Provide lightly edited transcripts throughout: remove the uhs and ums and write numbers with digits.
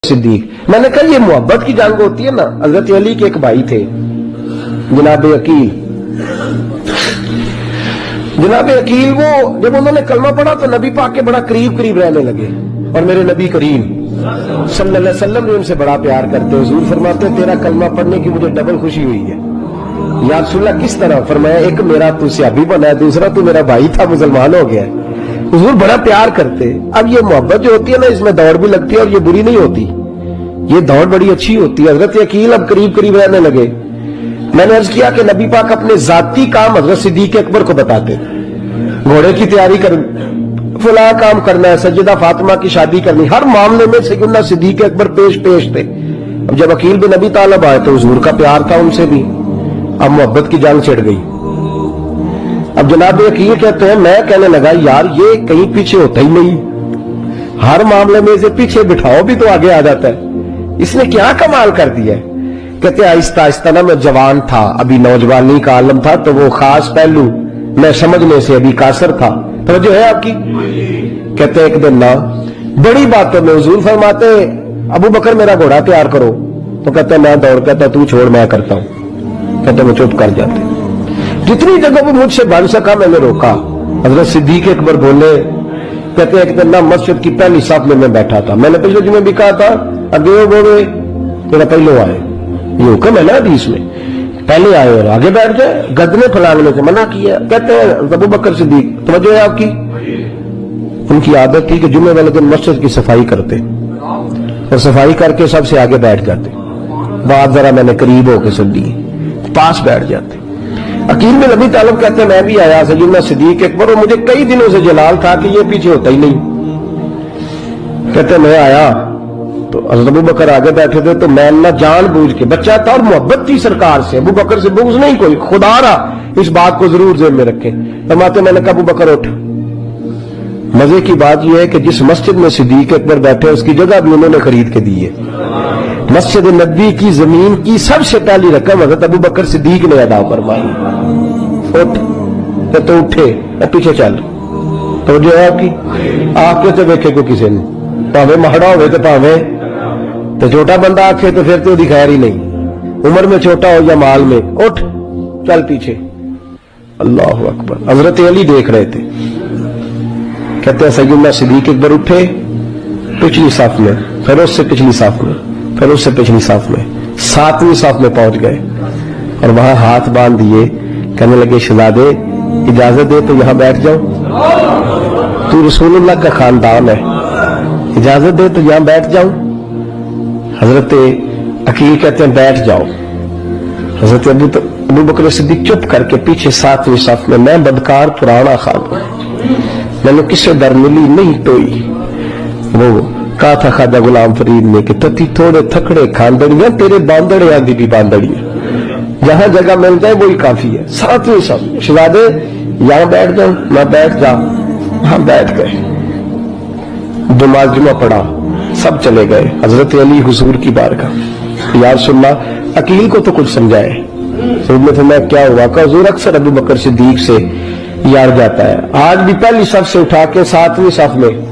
सिद्दीक। मैंने कहा ये मोहब्बत की जंग होती है ना। हजरत अली के एक भाई थे जनाब अकील। जनाब अकील वो जब उन्होंने कलमा पढ़ा तो नबी पाक के बड़ा करीब करीब रहने लगे और मेरे नबी करीम सल्लल्लाहु अलैहि वसल्लम ने उनसे बड़ा प्यार करते। हुजूर फरमाते तेरा कलमा पढ़ने की मुझे डबल खुशी हुई है। या रसूलल्लाह किस तरह? फरमाया एक मेरा तू सियाबी बना है, दूसरा तू मेरा भाई था मुसलमान हो गया। हुजूर बड़ा प्यार करते। अब ये मोहब्बत जो होती है ना इसमें दौड़ भी लगती है और ये बुरी नहीं होती, ये दौड़ बड़ी अच्छी होती है। हजरत अकील अब करीब करीब रहने लगे। मैंने अर्ज किया कि नबी पाक अपने जाती काम हजरत सिद्दीक अकबर को बताते थे। घोड़े की तैयारी कर, फला काम करना है, सज्जदा फातिमा की शादी करनी, हर मामले में सैयदना सिद्दीक अकबर पेश थे। अब जब अकील बिन अबी तालिब आए तो हुजूर का प्यार था उनसे भी, अब मोहब्बत की जंग छिड़ गई। अब जनाब अकील कहते हैं मैं कहने लगा यार ये कहीं पीछे होता ही नहीं, हर मामले में इसे पीछे बिठाओ भी तो आगे आ जाता है, इसने क्या कमाल कर दिया है। कहते आहिस्ता आहिस्ता ना मैं जवान था, अभी नौजवानी का आलम था, तो वो खास पहलू मैं समझने से अभी कासर था। तो जो है आपकी कहते एक दिन ना बड़ी बातों में हुजूर फरमाते अबू बकर मेरा घोड़ा तैयार करो, तो कहते मैं दौड़, कहता तू छोड़ मैं करता हूं। कहते मैं चुप कर जाते। जितनी जगह वो मुझसे बन सका मैंने रोका। हजरत सिद्दीक अकबर बोले, कहते एक दिन ना मस्जिद की पहली साफ में मैं बैठा था, मैंने पिछले जुमे भी कहा था अगे वो बोले तेरा पहले आए, ये हुक्म है ना हदीस में, पहले आए और आगे बैठ जाए, गदने फैलाने से मना किया। कहते हैं अबू बकर सिद्दीक, तवज्जो है आपकी, उनकी आदत थी कि जुमे वाले दिन मस्जिद की सफाई करते और सफाई करके सबसे आगे बैठ जाते। बात जरा मैंने करीब होकर सुन ली, पास बैठ जाते। अकील बिन अबी तालिब कहते हैं मैं भी आया सैयदना सिद्दीक अकबर, और मुझे कई दिनों से जलाल था कि ये पीछे होता ही नहीं। कहते मैं आया तो हज़रत अबू बकर आगे बैठे थे, तो मैं ना जानबूझ के, बच्चा था और मोहब्बत थी सरकार से, अबू बकर से बुग़्ज़ नहीं कोई, खुदा रहा इस बात को जरूर ज़हन में रखें। फरमाते मैंने कहा अबू बकर उठ। मजे की बात यह है कि जिस मस्जिद में सिद्दीक अकबर बैठे उसकी जगह भी उन्होंने खरीद के दी है। मस्जिद नबी की जमीन की सबसे पहली रकम हज़रत अबू बकर सिद्दीक ने अदा फरमाई। उठ तो उठे और पीछे चल, तो जो है आपकी आके तो देखे को किसी ने, भावे महड़ा हो तो भावे तो छोटा बंदा आखे तो फिर तो खैर ही नहीं, उम्र में छोटा हो या माल में, उठ चल पीछे। अल्लाह अकबर। हजरत अली देख रहे थे। कहते हैं सैयदना सिद्दीक अकबर उठे पिछली साफ में, फिर उससे पिछली साफ में, फिर उससे पिछली साफ में, 7वीं साफ में पहुंच गए और वहां हाथ बांध दिए। कहने लगे शहजादे इजाजत दे तो यहां बैठ जाओ, तू रसूलुल्लाह का खानदान है, इजाजत दे तो यहां बैठ जाऊं। हजरत अकील कहते हैं बैठ जाओ। हजरत अबू बकर सिद्दीक चुप करके पीछे 7वीं साफ में, मैं बदकार पुराना खान, मैंने किसे दर मिली नहीं टोई। वो कहा था ख्वाजा गुलाम फरीद ने कि तती थोड़े थकड़े खानदड़ियां तेरे बांदड़े आंधी भी बांदड़ियां, जहां जगह मिल जाए वही काफी है। 7वीं साफ शहजादे यहां बैठ जाओ, ना बैठ जा। वहां बैठ गए, नमाज जुमा पढ़ा, सब चले गए। हजरत अली हुजूर की बारगाह, यार सुनना अकील को तो कुछ समझाए। तो मैं क्या हुआ का हुजूर अक्सर अबू बकर सिद्दीक से यार जाता है, आज भी पहली सफ से उठा के 7वीं सफ में।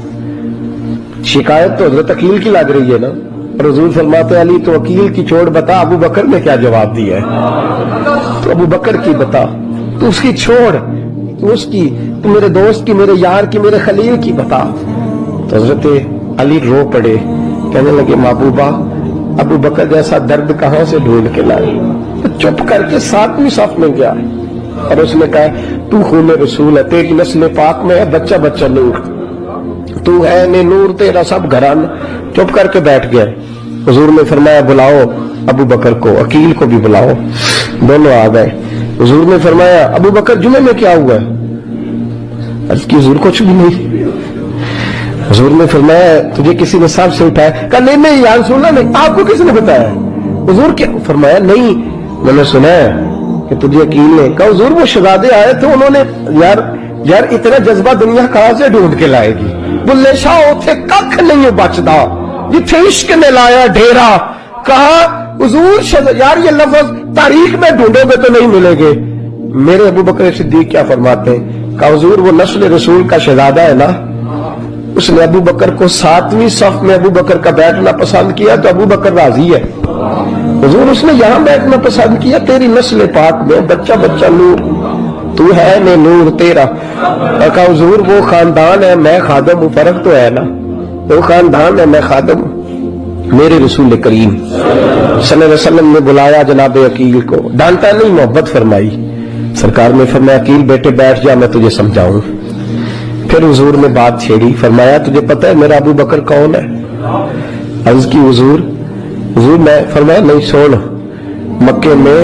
शिकायत तो हजरत अकील की लग रही है ना, और हुजूर फरमाते अली तो अकील की छोड़ बता अबू बकर ने क्या जवाब दिया है, तो अबू बकर की बता, तू उसकी छोड़, तू उसकी, तू मेरे दोस्त की, मेरे यार की, मेरे खलील की बता। तो हजरत अली रो पड़े, कहने लगे महबूबा अबू बकर जैसा दर्द कहां से ढूंढ के लाए। तो चुप करके 7वीं साफ में गया और उसने कहा तू खून रसूल है, तेरी नस्ल पाक में है बच्चा बच्चा नूर, तू है ने नूर तेरा सब घरान। चुप करके बैठ गया। हुजूर ने फरमाया बुलाओ अबू बकर को, अकील को भी बुलाओ। दोनों आ गए। हुजूर ने फरमाया अबू बकर जुमे में क्या हुआ? अर्ज की हुजूर कुछ भी नहीं। हुजूर ने फरमाया तुझे किसी ने सांप से उठाया? कहा नहीं नहीं यार सुनना नहीं, आपको किसने बताया? हुजूर क्या फरमाया? नहीं मैंने सुना है कि तुझे अकील ने कहा। हुजूर वो शहजादे आए थे, उन्होंने यार इतना जज्बा दुनिया कहां से ढूंढ के लाएगी? बुल्ले शाह उथे कख नहीं बचदा जिथे इश्क ने लाया डेरा। कहा हुजूर यार ये लफ्ज तारीख में ढूंढोगे तो नहीं मिलेंगे। मेरे अबू बकर सिद्दीक क्या फरमाते हैं? कहा हुजूर वो नस्ल रसूल का शहजादा है ना, اس نے ابو بکر کو 7ویں صف میں ابو بکر کا بیٹھنا پسند کیا تو ابو بکر راضی ہے. حضور اس نے یہاں بیٹھنا پسند کیا, تیری نسل پاک میں بچہ بچہ نور, تو ہے نے نور تیرا. اور کہا حضور وہ خاندان ہے میں خادم ہوں, فرق تو ہے نا, وہ خاندان ہے میں خادم ہوں. میرے رسول کریم صلی اللہ علیہ وسلم نے بلایا جناب عقیل کو, ڈانٹا نہیں, محبت فرمائی. سرکار نے فرمایا عقیل بیٹے بیٹھ جا, میں تجھے سمجھاؤں. پھر حضور نے بات چھیڑی, فرمایا تجھے پتہ ہے میرا ابو بکر کون ہے؟ عرض کی حضور میں. فرمایا نہیں سن, مکے میں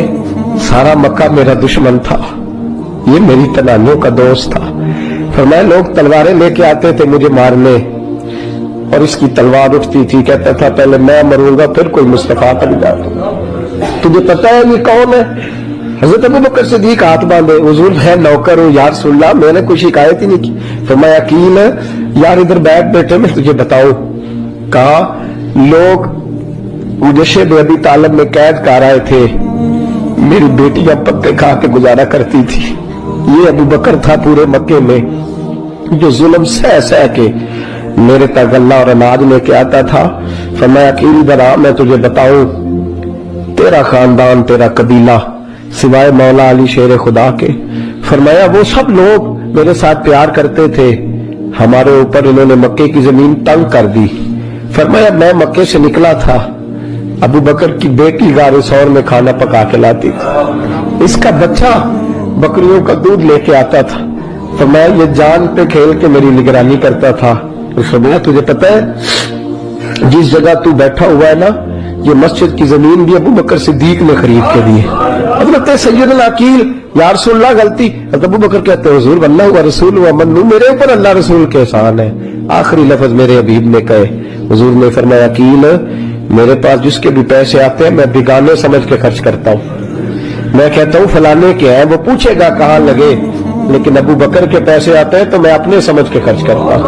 سارا مکہ میرا دشمن تھا, یہ میری تنانیوں کا دوست تھا. فرمایا لوگ تلواریں لے کے آتے تھے مجھے مارنے, اور اس کی تلوار اٹھتی تھی, کہتا تھا پہلے میں مروں گا پھر کوئی مصطفیٰ بن جاتا. تجھے پتہ ہے یہ کون ہے؟ حضرت ابو بکر صدیق ہاتھ باندھے, حضور میں نوکر ہوں یا رسول اللہ, میں نے کوئی شکایت ہی نہیں کی. فرمایا عقیل یار ادھر بیٹھ بیٹھے میں تجھے بتاؤں. کہا لوگ مجھے شیب ابی طالب میں قید کر آئے تھے, میری بیٹی اب پتے کھا کے گزارا کرتی تھی. یہ ابو بکر تھا پورے مکے میں جو ظلم سہ سہ کے میرے تک غلہ اور اناج لے کے آتا تھا. فرمایا عقیل ادھر آ, میں تجھے بتاؤں, تیرا خاندان تیرا قبیلہ سوائے مولا علی شیر خدا کے, فرمایا وہ سب لوگ میرے ساتھ پیار کرتے تھے, ہمارے اوپر انہوں نے مکے کی زمین تنگ کر دی. فرمایا میں مکے سے نکلا تھا, ابو بکر کی بیٹی غار ثور میں کھانا پکا کے لاتی تھی, اس کا بچہ بکریوں کا دودھ لے کے آتا تھا. فرمایا یہ جان پہ کھیل کے میری نگرانی کرتا تھا. فرمایا تجھے پتہ ہے جس جگہ تو بیٹھا ہوا ہے نا, یہ مسجد کی زمین بھی ابو بکر صدیق نے خرید کے دی ہے. حضرت سیدنا عقیل یا رسول اللہ غلطی, حضرت ابو بکر کہتے ہیں حضور اللہ ہوا رسول ہوا منو, میرے اوپر اللہ رسول کے احسان ہے. آخری لفظ میرے حبیب نے کہے. حضور نے فرمایا عقیل میرے پاس جس کے بھی پیسے آتے ہیں میں بیگانے سمجھ کے خرچ کرتا ہوں. میں کہتا ہوں فلانے کے ہیں, وہ پوچھے گا کہاں لگے, لیکن ابو بکر کے پیسے آتے ہیں تو میں اپنے سمجھ کے خرچ کرتا ہوں.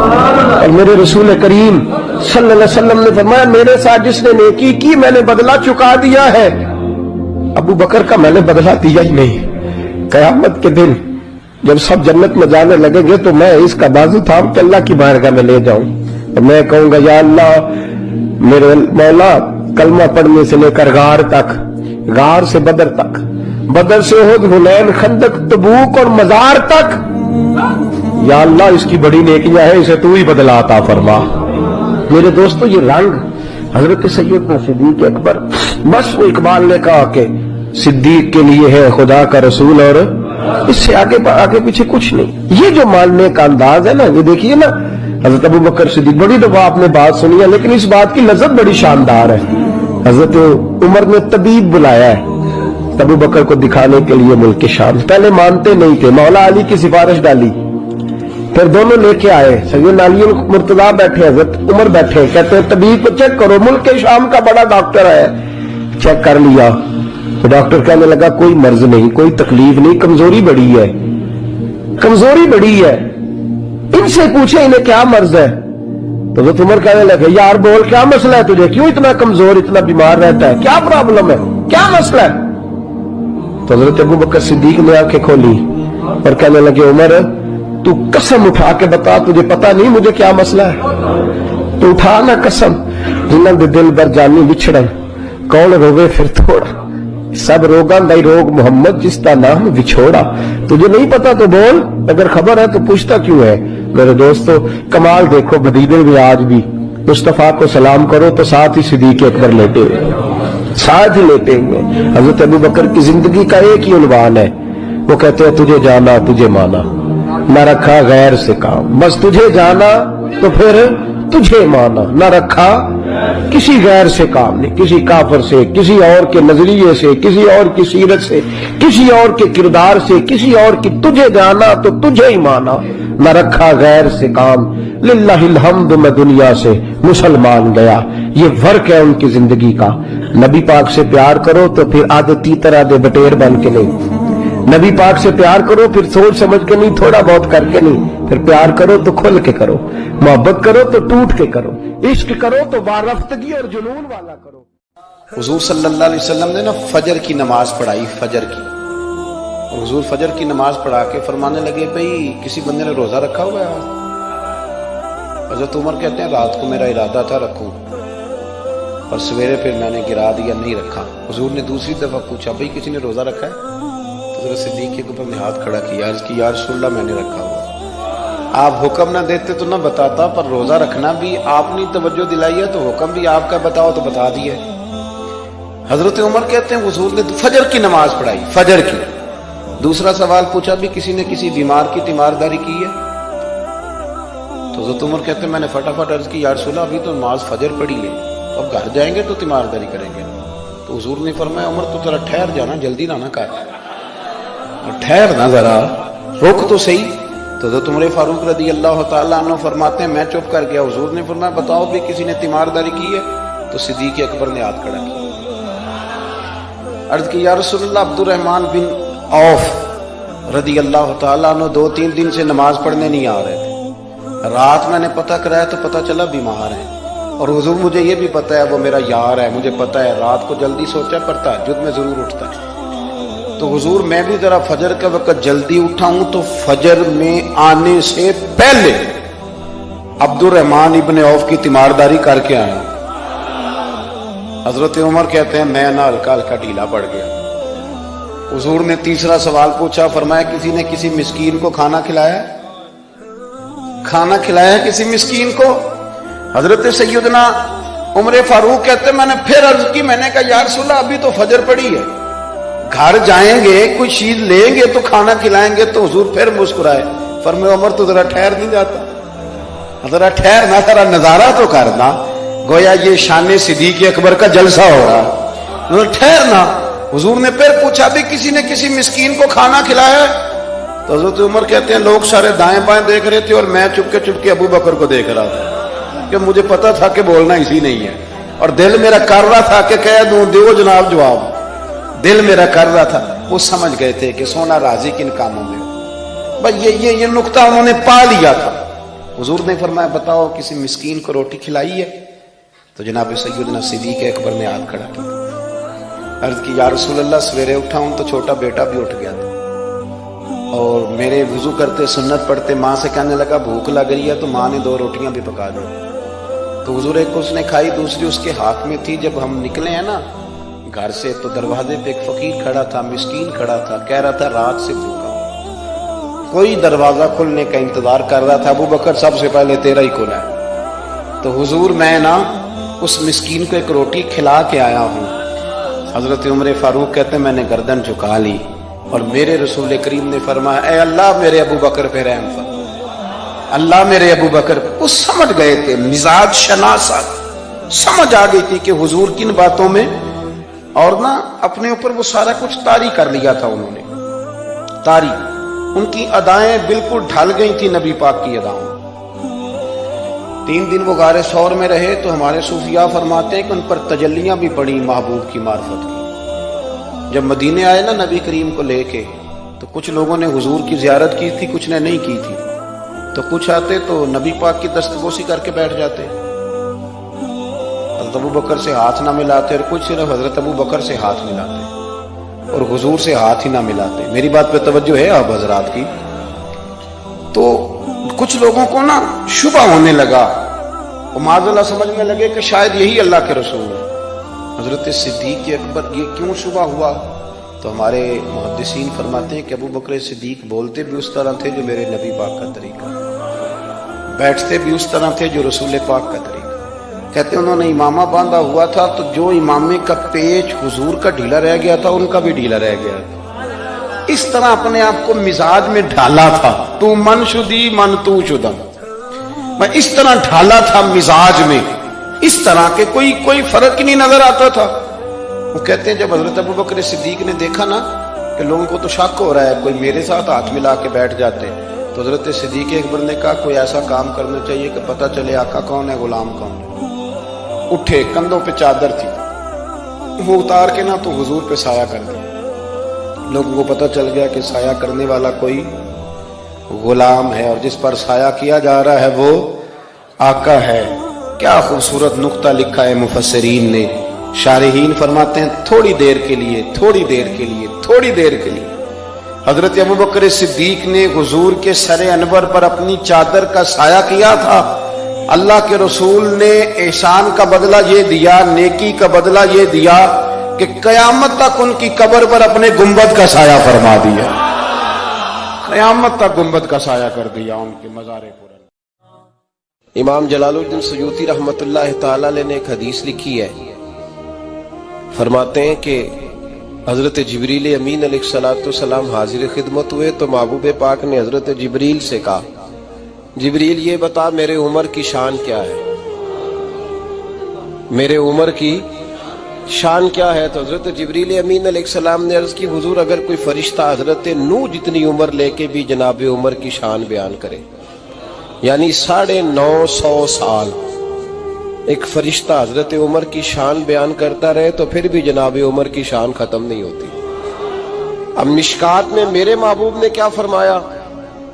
اور میرے رسول کریم صلی اللہ علیہ وسلم نے فرمایا میرے ساتھ جس نے نیکی کی میں نے بدلہ چکا دیا ہے, ابو بکر کا میں نے بدلہ دیا ہی نہیں. قیامت کے دن جب سب جنت میں جانے لگیں گے تو میں اس کا بازو تھام کے اللہ کی بارگاہ میں لے جاؤں, اور میں کہوں گا یا اللہ میرے مولا کلمہ پڑھنے سے لے کر غار تک, غار سے بدر تک, بدر سے احد حنین خندق تبوک اور مزار تک, یا اللہ اس کی بڑی نیکیاں ہیں, اسے تو ہی بدلا عطا فرما. میرے دوستو یہ رنگ حضرت سیدنا صدیق اکبر, بس وہ اقبال نے کہا کہ صدیق کے لیے ہے خدا کا رسول, اور اس سے آگے پیچھے کچھ نہیں. یہ جو ماننے کا انداز ہے نا, یہ دیکھیے نا حضرت ابو بکر صدیق, بڑی دفعہ آپ نے بات سنی ہے لیکن اس بات کی لذت بڑی شاندار ہے. حضرت عمر نے طبیب بلایا ہے ابو بکر کو دکھانے کے لیے ملک شام. پہلے مانتے نہیں تھے, مولا علی کی سفارش ڈالی, پھر دونوں لے کے آئے. سیدنا علی مرتضیٰ بیٹھے, حضرت عمر بیٹھے, کہتے ہیں طبیب کو چیک کرو, ملک شام کا بڑا ڈاکٹر ہے. چیک کر لیا تو ڈاکٹر کہنے لگا کوئی مرض نہیں, کوئی تکلیف نہیں, کمزوری بڑی ہے, کمزوری بڑی ہے, ان سے پوچھے انہیں کیا مرض ہے. تو حضرت عمر کہنے لگے یار بول کیا مسئلہ ہے تجھے, کیوں اتنا کمزور اتنا بیمار رہتا ہے, کیا پرابلم ہے, کیا مسئلہ ہے. تو حضرت ابو بکر صدیق نے آنکھیں کھولی اور کہنے لگے عمر تو قسم اٹھا کے بتا, تجھے پتا نہیں مجھے کیا مسئلہ ہے, تو اٹھا نہ قسم, جنہاں دے دل بر جانی بچھڑن کون روے پھر تھوڑا, سب روگاں دا روگ محمد جس کا نام بچھوڑا. تجھے نہیں پتا تو بول, اگر خبر ہے تو پوچھتا کیوں ہے. میرے دوستو کمال دیکھو, مدینے میں آج بھی مصطفیٰ کو سلام کرو تو ساتھ ہی صدیق اکبر لیٹے ہوئے, ساتھ ہی لیٹے ہوئے. حضرت ابو بکر کی زندگی کا ایک ہی عنوان ہے, وہ کہتے ہیں تجھے جانا تجھے مانا, نہ رکھا غیر سے کام. بس تجھے جانا تو پھر تجھے مانا, نہ رکھا کسی غیر سے کام نہیں, کسی کافر سے, کسی اور کے نظریے سے, کسی اور کی سیرت سے, کسی اور کے کردار سے, کسی اور کی. تجھے جانا تو تجھے ہی مانا, نہ رکھا غیر سے کام. للہ الحمد میں دنیا سے مسلمان گیا. یہ فرق ہے ان کی زندگی کا. نبی پاک سے پیار کرو تو پھر آدھے تیتر آدھے بٹیر بن کے نہیں, نبی پاک سے پیار کرو پھر سوچ سمجھ کے نہیں, تھوڑا بہت کر کے نہیں, پھر پیار کرو تو کھل کے کرو, محبت کرو تو ٹوٹ کے کرو, عشق کرو تو وارفتگی اور جنون والا کرو. حضور صلی اللہ علیہ وسلم نے نا فجر کی نماز پڑھائی, فجر کی. اور حضور فجر کی نماز پڑھا کے فرمانے لگے بھئی کسی بندے نے روزہ رکھا ہوا ہے, हज़रत उमर कहते हैं रात को मेरा इरादा था रखूं, और सवेरे फिर मैंने गिरा दिया, नहीं रखा। हुजूर ने दूसरी दफा पूछा भाई किसी ने रोजा रखा है? तो हज़रत सिद्दीक के ऊपर ने हाथ खड़ा किया, अर्ज की या रसूलल्लाह मैंने रखा हुआ। आप हुक्म ना देते तो ना बताता, पर रोजा रखना भी आपने तवज्जो दिलाई है तो हुक्म भी आपका बताओ तो बता दिया। हजरत उमर कहते हैं हुजूर ने फजर की नमाज पढ़ाई, फजर की। दूसरा सवाल पूछा भी किसी ने किसी बीमार की तीमारदारी की है? तो हजरत उमर कहते हैं मैंने फटाफट अर्ज की या रसूलल्लाह अभी तो नमाज फजर पढ़ी है, अब घर जाएंगे तो तीमारदारी करेंगे। तो हुजूर ने फरमाया उमर तो जरा ठहर जाना, जल्दी ना कर, ठहर ना जरा, रुक तो सही। तो हज़रत उमर फारूक रदी अल्लाह तआला अन्हु फरमाते हैं मैं चुप कर गया। हुजूर ने फरमाया बताओ भी किसी ने तीमारदारी की है? तो सिद्दीक अकबर ने हाथ खड़ा किया, अर्ज की या रसूलल्लाह अब्दुर्रहमान बिन औफ रदी अल्लाह तआला अन्हु 2-3 दिन से नमाज पढ़ने नहीं आ रहे थे। रात मैंने पता कराया तो पता चला बीमार है, और हुजूर मुझे ये भी पता है वो मेरा यार है, मुझे पता है रात को जल्दी सोचा पर तहज्जुद में जरूर उठता है। तो हुजूर मैं भी जरा फजर के वक्त जल्दी उठा हूं, तो फजर में आने से पहले अब्दुर्रहमान इब्ने औफ की तीमारदारी करके आया। हजरत उमर कहते हैं मैं ना हल्का हल्का ढीला पड़ गया। हुजूर ने तीसरा सवाल पूछा, फरमाया किसी ने किसी मिस्कीन को खाना खिलाया? खाना खिलाया किसी मिस्कीन को? हजरत सैयदना उमर फारूक कहते मैंने फिर अर्ज की, मैंने कहा या रसूलल्लाह अभी तो फजर पड़ी है, घर जाएंगे कोई चीज लेंगे तो खाना खिलाएंगे। तो हुजूर फिर मुस्कुराए, फरमाया उमर तो जरा ठहर नहीं जाता, जरा ठहर ना, जरा नजारा तो करना, गोया ये शान सिद्दीक अकबर का जलसा हो रहा, ठहर ना। हुजूर ने फिर पूछा भी किसी ने किसी मिस्कीन को खाना खिलाया? तो हजरत उमर कहते हैं लोग सारे दाएं बाएं देख रहे थे और मैं चुपके चुपके अबू बकर को देख रहा था, कि मुझे पता था कि बोलना इसी नहीं है, और दिल मेरा कर रहा था कि कह दूं दो जनाब जवाब, दिल मेरा कर रहा था। वो समझ गए थे कि सोना राजी किन कामों में, बस ये नुक्ता उन्होंने पा लिया था। हुजूर ने फरमाया बताओ किसी मिस्कीन को रोटी खिलाई है? तो जनाब सैयदना सिद्दीक अकबर ने हाथ खड़ा किया, अर्ज की या रसूलल्लाह सवेरे उठा हूं तो छोटा बेटा भी उठ गया था, और मेरे वुजू करते सुन्नत पढ़ते माँ से कहने लगा भूख लग रही है, तो माँ ने 2 रोटियां भी पका दी। तो हुजूर एक उसने खाई, दूसरी उसके हाथ में थी। जब हम निकले हैं ना घर से, तो दरवाजे पे एक फकीर खड़ा था, मिस्कीन खड़ा था, कह रहा था रात से भूखा हूं, कोई दरवाजा खुलने का इंतजार कर रहा था। अबू बकर सबसे पहले तेरा ही खुला है। तो हुजूर मैं ना उस मिस्कीन को एक रोटी खिला के आया हूं। हजरत उमर फारूक कहते मैंने गर्दन झुका ली, और मेरे रसूल करीम ने फरमाया ऐ अल्लाह मेरे अबू बकर पे रहम फरमा, अल्लाह मेरे अबू बकर। वो समझ गए थे, मिजाज शनासा समझ आ गई थी कि हुजूर किन बातों में, और ना अपने ऊपर वो सारा कुछ तारी कर लिया था उन्होंने, तारी। उनकी अदाएं बिल्कुल ढल गई थी नबी पाक की अदाओं। 3 दिन वो गारे सौर में रहे, तो हमारे सूफिया फरमाते हैं कि उन पर तजल्लियां भी पड़ी महबूब की मार्फत की। जब मदीने आए ना नबी करीम को लेके, तो कुछ लोगों ने हुजूर की जियारत की थी, कुछ ने नहीं की थी। तो कुछ आते तो नबी पाक की दस्तबोसी करके बैठ जाते, हज़रत अबू बकर से हाथ ना मिलाते, और कुछ सिर्फ हजरत अबू बकर से हाथ मिलाते और हुजूर से हाथ ही ना मिलाते। मेरी बात पे तवज्जो है आप हजरात की? तो कुछ लोगों को ना शुबा होने लगा, और माज़अल्लाह समझने लगे कि शायद यही अल्लाह के रसूल है। हजरत सिद्दीक अकबर ये क्यों शुबा हुआ? तो हमारे मुहद्दिसीन फरमाते हैं कि अबू बकर सिद्दीक बोलते भी उस तरह थे जो मेरे नबी पाक का तरीका, बैठते भी उस तरह थे जो रसूल पाक का तरीका। कहते उन्होंने इमामा बांधा हुआ था, तो जो इमामे का पेच हुजूर का ढीला रह गया था उनका भी ढीला रह गया था। इस तरह अपने आप को मिजाज में ढाला था, तू मन शुदी मन तू शुदम, मैं इस तरह ढाला था मिजाज में, इस तरह के कोई फर्क ही नहीं नजर आता था। वो कहते हैं जब हजरत अबू बकर सिद्दीक ने देखा ना कि लोगों को तो शक हो रहा है, कोई मेरे साथ हाथ मिला के बैठ जाते, तो हजरत सिद्दीक अकबर ने कहा कोई ऐसा काम करना चाहिए कि पता चले आका कौन है गुलाम कौन है। उठे, कंधों पे चादर थी, वो उतार के ना तो हुजूर पे साया कर दिया। लोगों को पता चल गया कि साया करने वाला कोई गुलाम है, और जिस पर साया किया जा रहा है वो आका है। क्या खूबसूरत नुक्ता लिखा है मुफस्सिरीन ने। शारिहीन फरमाते हैं थोड़ी देर के लिए, थोड़ी देर के लिए, थोड़ी देर के लिए हजरत अबू बकर सिद्दीक ने हुजूर के सरे अनवर पर अपनी चादर का साया किया था, اللہ کے رسول نے احسان کا بدلہ یہ دیا, نیکی کا بدلہ یہ دیا کہ قیامت تک ان کی قبر پر اپنے گنبد کا سایہ فرما دیا, قیامت تک گنبد کا سایہ کر دیا ان کے مزار پر. امام جلال الدین سیوطی رحمت اللہ تعالی علیہ نے ایک حدیث لکھی ہے, فرماتے ہیں کہ حضرت جبریل امین علیہ الصلوۃ والسلام حاضر خدمت ہوئے تو محبوب پاک نے حضرت جبریل سے کہا, جبریل یہ بتا میرے عمر کی شان کیا ہے, میرے عمر کی شان کیا ہے. تو حضرت جبریل امین علیہ السلام نے عرض کی, حضور اگر کوئی فرشتہ حضرت نوح جتنی عمر لے کے بھی جناب عمر کی شان بیان کرے, یعنی 950 سال ایک فرشتہ حضرت عمر کی شان بیان کرتا رہے تو پھر بھی جناب عمر کی شان ختم نہیں ہوتی. اب مشکات میں میرے محبوب نے کیا فرمایا,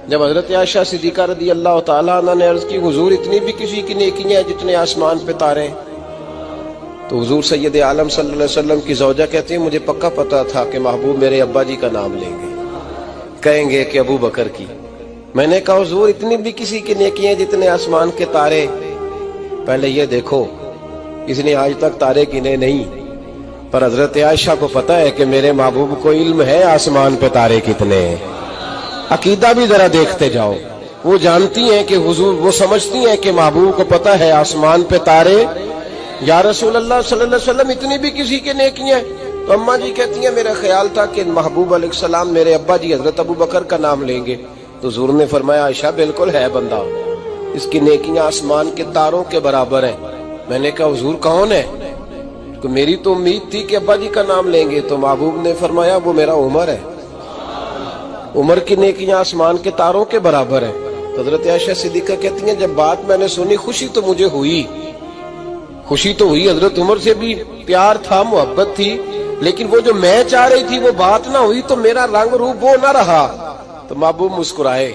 جب حضرت عائشہ صدیقہ رضی اللہ تعالیٰ عنہ نے عرض کی, حضور اتنی بھی کسی کی نیکیاں ہیں جتنے آسمان پہ تارے ہیں. تو حضور سید عالم صلی اللہ علیہ وسلم کی زوجہ کہتے ہیں, مجھے پکا پتا تھا کہ محبوب میرے ابا جی کا نام لیں گے, کہیں گے کہ ابو بکر کی. میں نے کہا حضور اتنی بھی کسی کی نیکیاں جتنے آسمان کے تارے, پہلے یہ دیکھو اس نے آج تک تارے گنے نہیں, پر حضرت عائشہ کو پتا ہے کہ میرے محبوب کو علم ہے آسمان پہ تارے کتنے ہیں. عقیدہ بھی ذرا دیکھتے جاؤ, وہ جانتی ہیں کہ حضور, وہ سمجھتی ہیں کہ محبوب کو پتا ہے آسمان پہ تارے. یا رسول اللہ صلی اللہ علیہ وسلم اتنی بھی کسی کے نیکیاں ہیں. تو اماں جی کہتی ہیں میرا خیال تھا کہ محبوب علیہ السلام میرے ابا جی حضرت ابو بکر کا نام لیں گے. تو حضور نے فرمایا, عائشہ بالکل ہے بندہ, اس کی نیکیاں آسمان کے تاروں کے برابر ہیں. میں نے کہا حضور کون ہے, تو میری تو امید تھی کہ ابا جی کا نام لیں گے. تو محبوب نے فرمایا وہ میرا عمر ہے, عمر کی نیکیاں آسمان کے تاروں کے برابر ہیں. تو حضرت عائشہ صدیقہ کہتی ہیں جب بات میں نے سنی خوشی تو مجھے ہوئی, خوشی تو ہوئی, حضرت عمر سے بھی پیار تھا, محبت تھی, لیکن وہ جو میں چاہ رہی تھی وہ بات نہ ہوئی تو میرا رنگ روپ وہ نہ رہا. تو محبوب مسکرائے,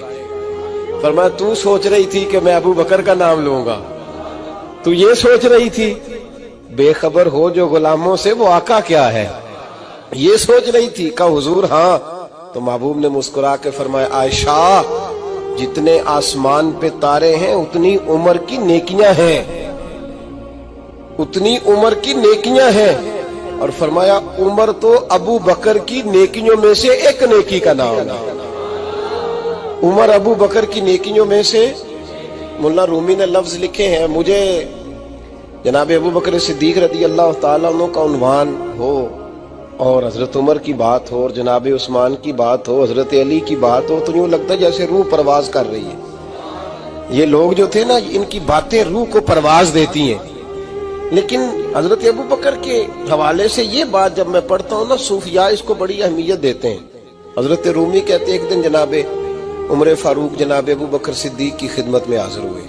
فرمایا تو سوچ رہی تھی کہ میں ابو بکر کا نام لوں گا, تو یہ سوچ رہی تھی, بے خبر ہو جو غلاموں سے وہ آقا کیا ہے, یہ سوچ رہی تھی. کہا حضور ہاں. تو محبوب نے مسکرا کے فرمایا, عائشہ جتنے آسمان پہ تارے ہیں اتنی عمر کی نیکیاں ہیں, اتنی عمر کی نیکیاں ہیں. اور فرمایا عمر تو ابو بکر کی نیکیوں میں سے ایک نیکی کا نام ہے, عمر ابو بکر کی نیکیوں میں سے. مولانا رومی نے لفظ لکھے ہیں, مجھے جناب ابو بکر صدیق رضی اللہ تعالیٰ عنہ کا عنوان ہو اور حضرت عمر کی بات ہو اور جناب عثمان کی بات ہو, حضرت علی کی بات ہو, تو یوں لگتا ہے جیسے روح پرواز کر رہی ہے. یہ لوگ جو تھے نا, ان کی باتیں روح کو پرواز دیتی ہیں. لیکن حضرت ابو بکر کے حوالے سے یہ بات جب میں پڑھتا ہوں نا, صوفیاء اس کو بڑی اہمیت دیتے ہیں. حضرت رومی کہتے ہیں ایک دن جناب عمر فاروق جناب ابو بکر صدیق کی خدمت میں حاضر ہوئے,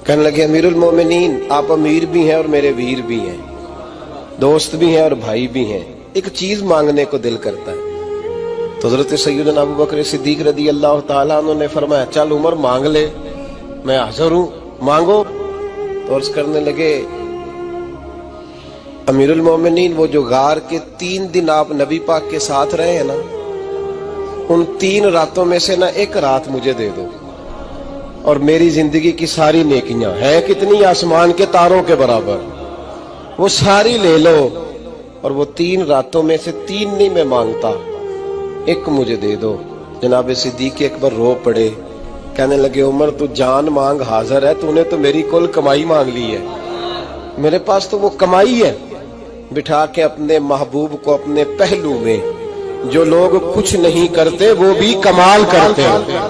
کہنے لگے امیر المومنین آپ امیر بھی ہیں اور میرے ویر بھی ہیں, دوست بھی ہیں اور بھائی بھی ہیں, ایک چیز مانگنے کو دل کرتا ہے. تو حضرت سیدنا ابو بکر صدیق رضی اللہ تعالیٰ عنہ نے فرمایا چل عمر مانگ لے, میں حاضر ہوں, مانگو. تو عرض کرنے لگے امیر المومنین وہ جو غار کے 3 دن آپ نبی پاک کے ساتھ رہے ہیں نا, ان 3 راتوں میں سے نہ ایک رات مجھے دے دو, اور میری زندگی کی ساری نیکیاں ہیں کتنی آسمان کے تاروں کے برابر, وہ ساری لے لو, اور وہ 3 راتوں میں سے 3 نہیں میں مانگتا, ایک مجھے دے دو. جناب صدیق اکبر رو پڑے, کہنے لگے عمر تو جان مانگ حاضر ہے, تو نے تو میری کل کمائی مانگ لی ہے, میرے پاس تو وہ کمائی ہے. بٹھا کے اپنے محبوب کو اپنے پہلو میں, جو لوگ کچھ نہیں کرتے وہ بھی کمال کرتے ہیں.